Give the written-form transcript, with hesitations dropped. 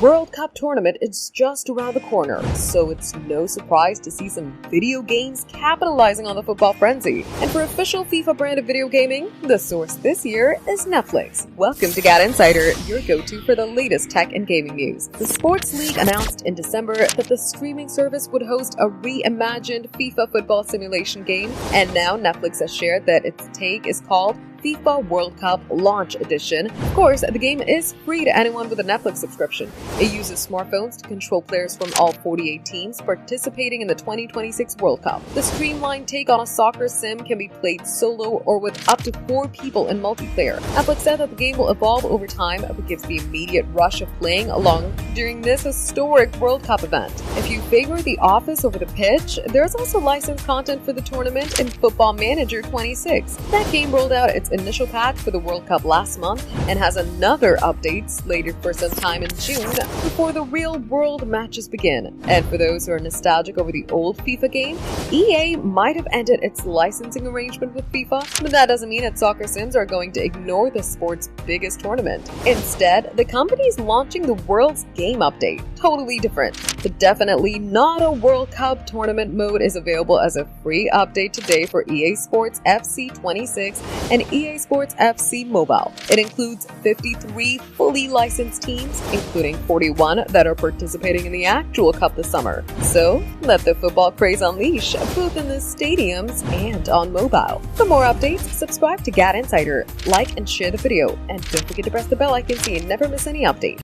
World Cup tournament is just around the corner, so it's no surprise to see some video games capitalizing on the football frenzy. And for official FIFA brand of video gaming, the source this year is Netflix. Welcome to GadInsider, your go-to for the latest tech and gaming news. The Sports League announced in December that the streaming service would host a reimagined FIFA football simulation game, and now Netflix has shared that its take is called FIFA World Cup Launch Edition. Of course, the game is free to anyone with a Netflix subscription. It uses smartphones to control players from all 48 teams participating in the 2026 World Cup. The streamlined take on a soccer sim can be played solo or with up to 4 people in multiplayer. Netflix said that the game will evolve over time but gives the immediate rush of playing along during this historic World Cup event. If you favor the office over the pitch, there's also licensed content for the tournament in Football Manager 26. That game rolled out its initial patch for the World Cup last month and has another update slated for some time in June before the real-world matches begin. And for those who are nostalgic over the old FIFA game, EA might have ended its licensing arrangement with FIFA, but that doesn't mean that soccer sims are going to ignore the sport's biggest tournament. Instead, the company is launching the World's Game update. Totally different, but definitely not a World Cup tournament mode is available as a free update today for EA Sports FC 26 and EA Sports FC Mobile. It includes 53 fully licensed teams, including 41 that are participating in the actual cup this summer. So, let the football craze unleash, both in the stadiums and on mobile. For more updates, subscribe to GadInsider, like and share the video, and don't forget to press the bell icon so you never miss any update.